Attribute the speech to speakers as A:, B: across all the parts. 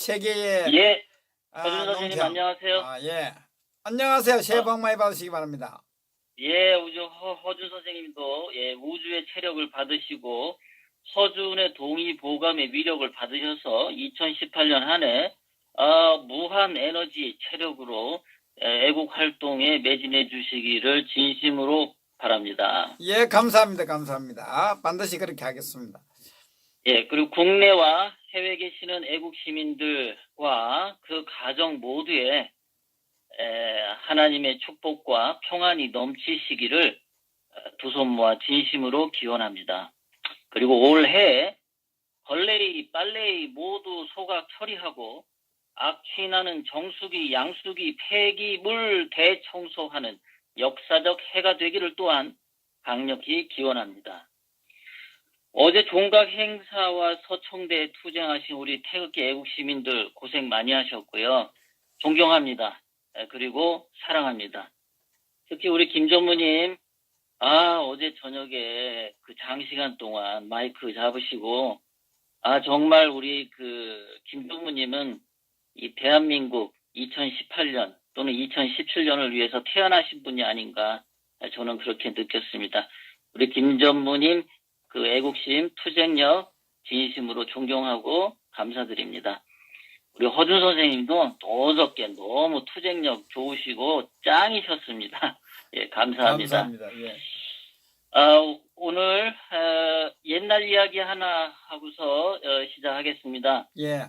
A: 세계의
B: 예, 허준 선생님
A: 논평.
B: 안녕하세요.
A: 예. 안녕하세요. 새해
B: 어,
A: 복 많이 받으시기 바랍니다.
B: 예, 허준 선생님도 예, 우주의 체력을 받으시고 서준의 동의보감의 위력을 받으셔서 2018년 한 해 무한 에너지 체력으로 애국 활동에 매진해 주시기를 진심으로 바랍니다.
A: 예, 감사합니다. 감사합니다. 반드시 그렇게 하겠습니다.
B: 예, 그리고 국내와 해외에 계시는 애국 시민들과 그 가정 모두의 하나님의 축복과 평안이 넘치시기를 두 손 모아 진심으로 기원합니다. 그리고 올해 걸레이, 빨래이 모두 소각 처리하고 악취나는 정수기, 양수기, 폐기물 대청소하는 역사적 해가 되기를 또한 강력히 기원합니다. 어제 종각 행사와 서청대에 투쟁하신 우리 태극기 애국 시민들 고생 많이 하셨고요. 존경합니다. 그리고 사랑합니다. 특히 우리 김 전무님, 어제 저녁에 그 장시간 동안 마이크 잡으시고, 정말 우리 김 전무님은 이 대한민국 2018년 또는 2017년을 위해서 태어나신 분이 아닌가, 저는 그렇게 느꼈습니다. 우리 김 전무님 그 애국심, 투쟁력 진심으로 존경하고 감사드립니다. 우리 허준 선생님도 도덕게 너무 투쟁력 좋으시고 짱이셨습니다. 예, 감사합니다.
A: 감사합니다. 예.
B: 오늘 옛날 이야기 하나 하고서 시작하겠습니다.
A: 예.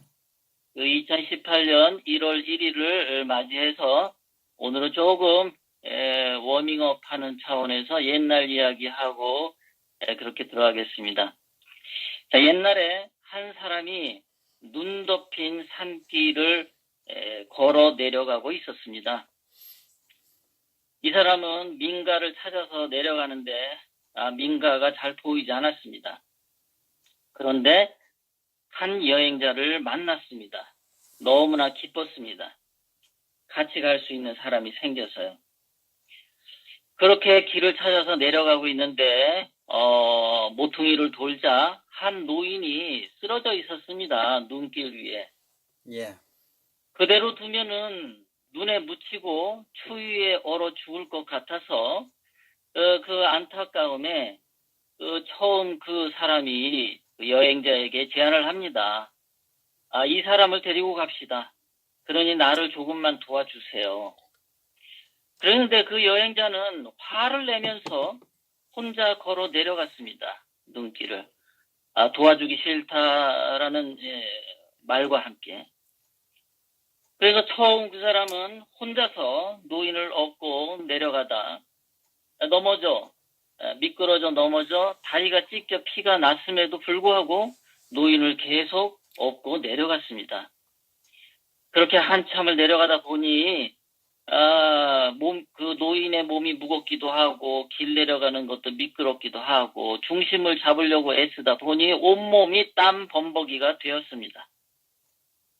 B: 2018년 1월 1일을 맞이해서 오늘은 조금 워밍업 하는 차원에서 옛날 이야기하고 그렇게 들어가겠습니다. 자, 옛날에 한 사람이 눈 덮인 산길을 걸어 내려가고 있었습니다. 이 사람은 민가를 찾아서 내려가는데 민가가 잘 보이지 않았습니다. 그런데 한 여행자를 만났습니다. 너무나 기뻤습니다. 같이 갈 수 있는 사람이 생겨서요. 그렇게 길을 찾아서 내려가고 있는데 모퉁이를 돌자 한 노인이 쓰러져 있었습니다. 눈길 위에.
A: 예.
B: 그대로 두면은 눈에 묻히고 추위에 얼어 죽을 것 같아서 그 안타까움에 처음 그 사람이 그 여행자에게 제안을 합니다. 이 사람을 데리고 갑시다. 그러니 나를 조금만 도와주세요. 그런데 그 여행자는 화를 내면서 혼자 걸어 내려갔습니다. 눈길을. 도와주기 싫다라는 말과 함께. 그래서 처음 그 사람은 혼자서 노인을 업고 내려가다 미끄러져 넘어져 다리가 찢겨 피가 났음에도 불구하고 노인을 계속 업고 내려갔습니다. 그렇게 한참을 내려가다 보니 그 노인의 몸이 무겁기도 하고 길 내려가는 것도 미끄럽기도 하고 중심을 잡으려고 애쓰다 보니 온몸이 땀 범벅이가 되었습니다.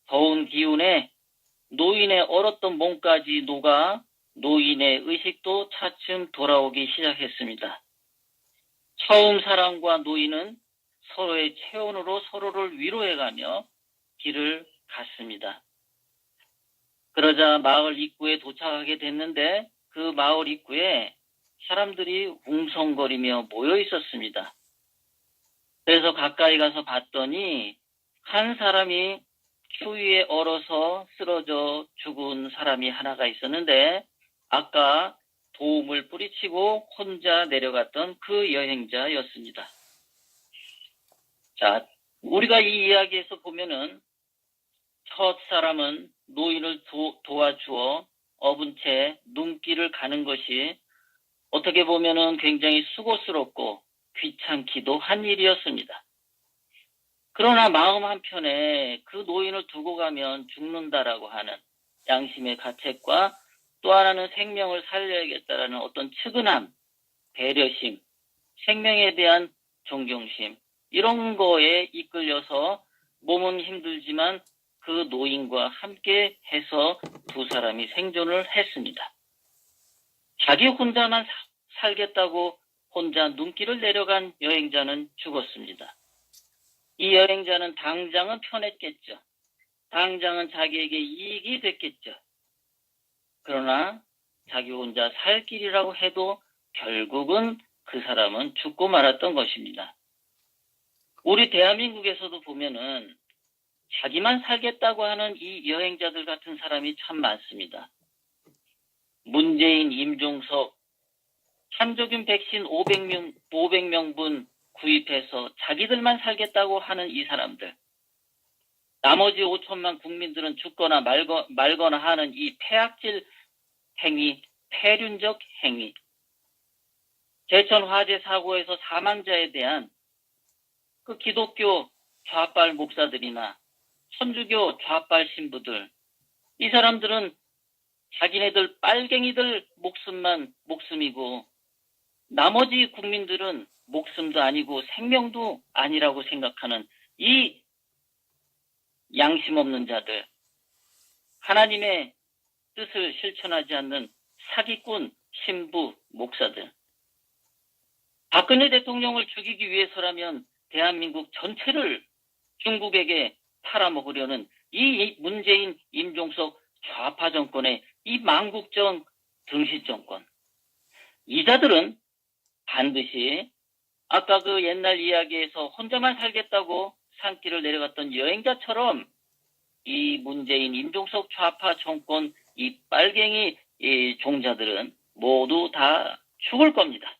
B: 더운 기운에 노인의 얼었던 몸까지 녹아 노인의 의식도 차츰 돌아오기 시작했습니다. 처음 사람과 노인은 서로의 체온으로 서로를 위로해가며 길을 갔습니다. 그러자 마을 입구에 도착하게 됐는데 그 마을 입구에 사람들이 웅성거리며 모여 있었습니다. 그래서 가까이 가서 봤더니 한 사람이 추위에 얼어서 쓰러져 죽은 사람이 하나가 있었는데 아까 도움을 뿌리치고 혼자 내려갔던 그 여행자였습니다. 자, 우리가 이 이야기에서 보면은 첫 사람은 노인을 도와주어 업은 채 눈길을 가는 것이 어떻게 보면은 굉장히 수고스럽고 귀찮기도 한 일이었습니다. 그러나 마음 한편에 그 노인을 두고 가면 죽는다라고 하는 양심의 가책과 또 하나는 생명을 살려야겠다라는 어떤 측은함, 배려심, 생명에 대한 존경심 이런 거에 이끌려서 몸은 힘들지만 그 노인과 함께 해서 두 사람이 생존을 했습니다. 자기 혼자만 살겠다고 혼자 눈길을 내려간 여행자는 죽었습니다. 이 여행자는 당장은 편했겠죠. 당장은 자기에게 이익이 됐겠죠. 그러나 자기 혼자 살 길이라고 해도 결국은 그 사람은 죽고 말았던 것입니다. 우리 대한민국에서도 보면은 자기만 살겠다고 하는 이 여행자들 같은 사람이 참 많습니다. 문재인, 임종석, 한조균 백신 500명분 구입해서 자기들만 살겠다고 하는 이 사람들. 나머지 5천만 국민들은 죽거나 말거나 하는 이 폐악질 행위, 폐륜적 행위. 제천 화재 사고에서 사망자에 대한 그 기독교 좌빨 목사들이나 천주교 좌빨 신부들, 이 사람들은 자기네들 빨갱이들 목숨만 목숨이고 나머지 국민들은 목숨도 아니고 생명도 아니라고 생각하는 이 양심 없는 자들, 하나님의 뜻을 실천하지 않는 사기꾼 신부 목사들. 박근혜 대통령을 죽이기 위해서라면 대한민국 전체를 중국에게 팔아먹으려는 이 문재인, 임종석 좌파 정권의 이 망국정 등신 정권. 이 자들은 반드시 아까 그 옛날 이야기에서 혼자만 살겠다고 산길을 내려갔던 여행자처럼 이 문재인, 임종석 좌파 정권 이 빨갱이 이 종자들은 모두 다 죽을 겁니다.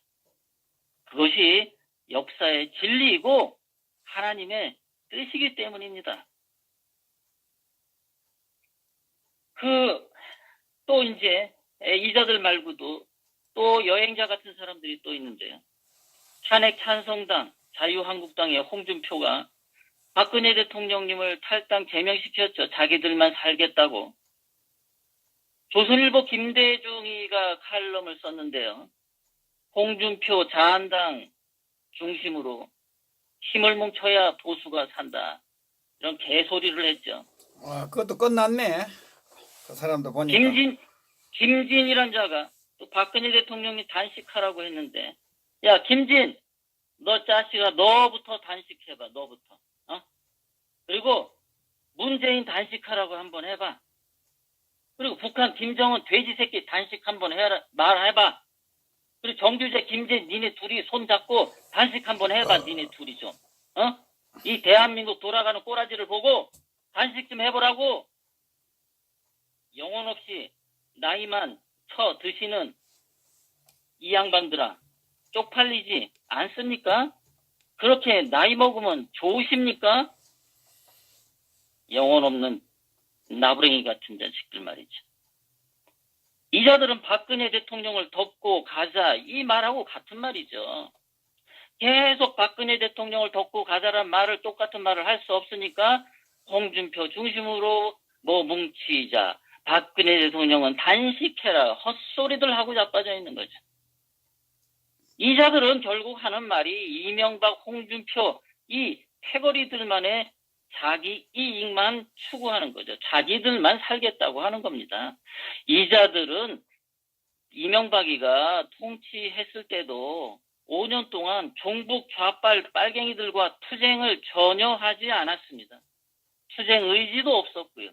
B: 그것이 역사의 진리이고 하나님의 뜻이기 때문입니다. 또 이제 이자들 말고도 또 여행자 같은 사람들이 또 있는데요. 탄핵 찬성당, 자유한국당의 홍준표가 박근혜 대통령님을 탈당 제명시켰죠. 자기들만 살겠다고. 조선일보 김대중이가 칼럼을 썼는데요. 홍준표 자한당 중심으로 힘을 뭉쳐야 보수가 산다. 이런 개소리를 했죠.
A: 그것도 끝났네. 그 사람도 보니까.
B: 김진이란 자가 또 박근혜 대통령이 단식하라고 했는데, 야, 김진, 너 자식아, 너부터 단식해봐, 너부터. 그리고 문재인 단식하라고 한번 해봐. 그리고 북한 김정은 돼지 새끼 단식 한번 말해봐. 그리고 정규재, 김진, 니네 둘이 손잡고 단식 한번 해봐, 니네 둘이 좀. 이 대한민국 돌아가는 꼬라지를 보고 단식 좀 해보라고. 영혼 없이 나이만 쳐 드시는 이 양반들아, 쪽팔리지 않습니까? 그렇게 나이 먹으면 좋으십니까? 영혼 없는 나부랭이 같은 자식들 말이죠. 이 자들은 박근혜 대통령을 덮고 가자 이 말하고 같은 말이죠. 계속 박근혜 대통령을 덮고 가자란 말을 똑같은 말을 할 수 없으니까 홍준표 중심으로 뭉치자. 박근혜 대통령은 단식해라. 헛소리들 하고 자빠져 있는 거죠. 이 자들은 결국 하는 말이 이명박, 홍준표 이 패거리들만의 자기 이익만 추구하는 거죠. 자기들만 살겠다고 하는 겁니다. 이 자들은 이명박이가 통치했을 때도 5년 동안 종북 좌빨 빨갱이들과 투쟁을 전혀 하지 않았습니다. 투쟁 의지도 없었고요.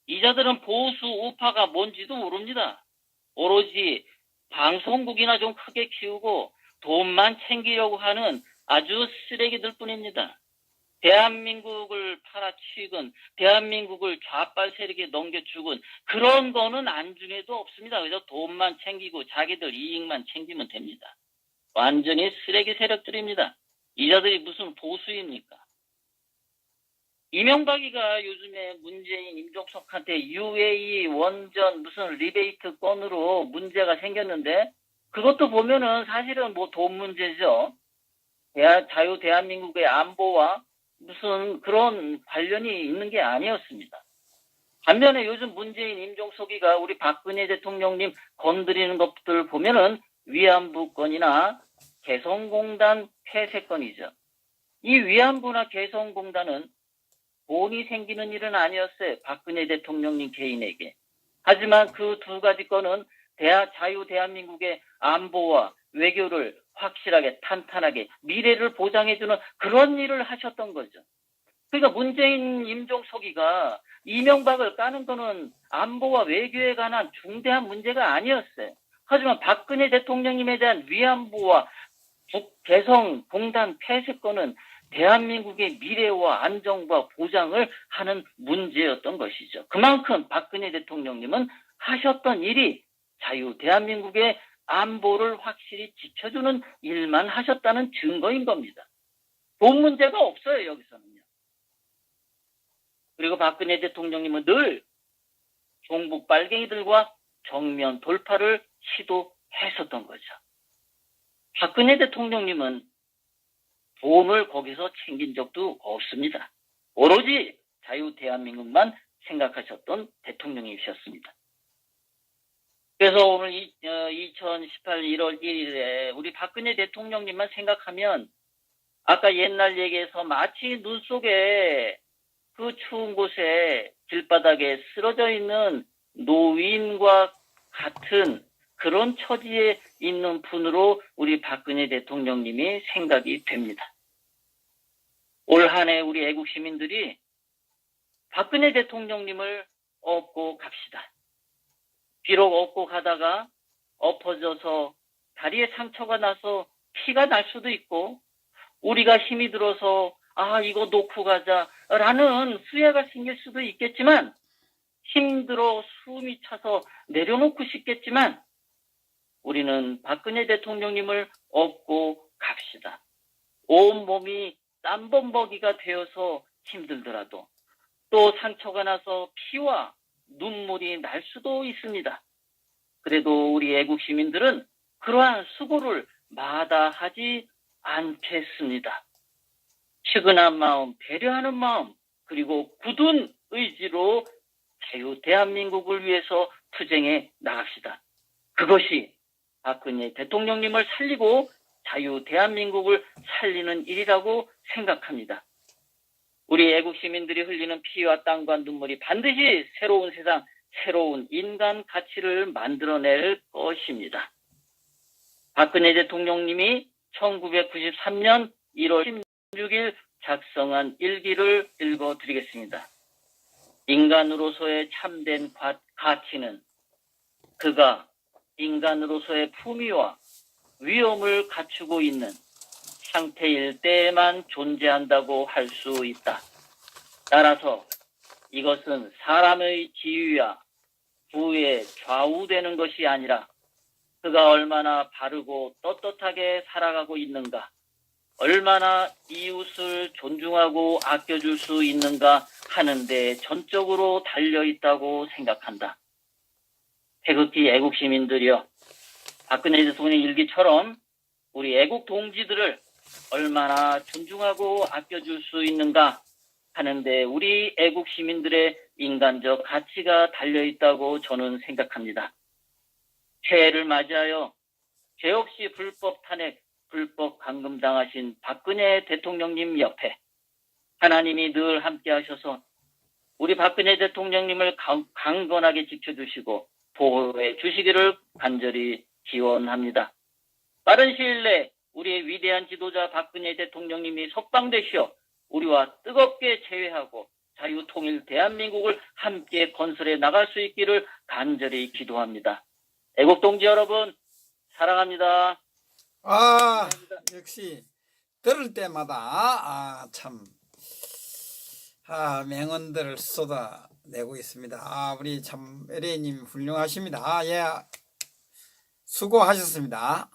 B: 이 자들은 보수 우파가 뭔지도 모릅니다. 오로지 방송국이나 좀 크게 키우고 돈만 챙기려고 하는 아주 쓰레기들 뿐입니다. 대한민국을 팔아치건 대한민국을 좌빨 세력에 넘겨주건 그런 거는 안중에도 없습니다. 그래서 돈만 챙기고 자기들 이익만 챙기면 됩니다. 완전히 쓰레기 세력들입니다. 이 자들이 무슨 보수입니까? 이명박이가 요즘에 문재인, 임종석한테 UAE 원전 무슨 리베이트 건으로 문제가 생겼는데 그것도 보면은 사실은 돈 문제죠. 자유 대한민국의 안보와 무슨 그런 관련이 있는 게 아니었습니다. 반면에 요즘 문재인, 임종석이가 우리 박근혜 대통령님 건드리는 것들 보면은 위안부 건이나 개성공단 폐쇄건이죠. 이 위안부나 개성공단은 돈이 생기는 일은 아니었어요. 박근혜 대통령님 개인에게. 하지만 그 두 가지 건은 자유 대한민국의 안보와 외교를 확실하게 탄탄하게 미래를 보장해주는 그런 일을 하셨던 거죠. 그러니까 문재인 임종석이가 이명박을 까는 거는 안보와 외교에 관한 중대한 문제가 아니었어요. 하지만 박근혜 대통령님에 대한 위안부와 북대성 공단 폐쇄권은 대한민국의 미래와 안정과 보장을 하는 문제였던 것이죠. 그만큼 박근혜 대통령님은 하셨던 일이 대한민국의 안보를 확실히 지켜주는 일만 하셨다는 증거인 겁니다. 돈 문제가 없어요, 여기서는요. 그리고 박근혜 대통령님은 늘 종북 빨갱이들과 정면 돌파를 시도했었던 거죠. 박근혜 대통령님은 돈을 거기서 챙긴 적도 없습니다. 오로지 자유 대한민국만 생각하셨던 대통령이셨습니다. 그래서 오늘 2018 1월 1일에 우리 박근혜 대통령님만 생각하면 아까 옛날 얘기에서 마치 눈 속에 그 추운 곳에 길바닥에 쓰러져 있는 노인과 같은 그런 처지에 있는 분으로 우리 박근혜 대통령님이 생각이 됩니다. 올 한 해 우리 애국 시민들이 박근혜 대통령님을 업고 갑시다. 비록 업고 가다가 엎어져서 다리에 상처가 나서 피가 날 수도 있고 우리가 힘이 들어서 이거 놓고 가자라는 후회가 생길 수도 있겠지만 힘들어 숨이 차서 내려놓고 싶겠지만 우리는 박근혜 대통령님을 업고 갑시다. 온몸이 땀범벅이가 되어서 힘들더라도 또 상처가 나서 피와 눈물이 날 수도 있습니다. 그래도 우리 애국 시민들은 그러한 수고를 마다하지 않겠습니다. 측은한 마음, 배려하는 마음, 그리고 굳은 의지로 자유 대한민국을 위해서 투쟁해 나갑시다. 그것이 박근혜 대통령님을 살리고 자유 대한민국을 살리는 일이라고 생각합니다. 우리 애국 시민들이 흘리는 피와 땀과 눈물이 반드시 새로운 세상, 새로운 인간 가치를 만들어낼 것입니다. 박근혜 대통령님이 1993년 1월 16일 작성한 일기를 읽어드리겠습니다. 인간으로서의 참된 가치는 그가 인간으로서의 품위와 위엄을 갖추고 있는 상태일 때에만 존재한다고 할 수 있다. 따라서 이것은 사람의 지위와 부에 좌우되는 것이 아니라 그가 얼마나 바르고 떳떳하게 살아가고 있는가, 얼마나 이웃을 존중하고 아껴줄 수 있는가 하는 데 전적으로 달려있다고 생각한다. 태극기 애국 시민들이여, 박근혜 대통령 일기처럼 우리 애국 동지들을 얼마나 존중하고 아껴줄 수 있는가 하는데 우리 애국 시민들의 인간적 가치가 달려있다고 저는 생각합니다. 새해를 맞이하여 죄 없이 불법 탄핵, 불법 감금당하신 박근혜 대통령님 옆에 하나님이 늘 함께 하셔서 우리 박근혜 대통령님을 강건하게 지켜주시고 보호해 주시기를 간절히 기원합니다. 빠른 시일 내 우리의 위대한 지도자 박근혜 대통령님이 석방되시어 우리와 뜨겁게 재회하고 자유통일 대한민국을 함께 건설해 나갈 수 있기를 간절히 기도합니다. 애국동지 여러분 사랑합니다.
A: 역시 들을 때마다 명언들을 쏟아내고 있습니다. 우리 참 LA님 훌륭하십니다. 예, 수고하셨습니다.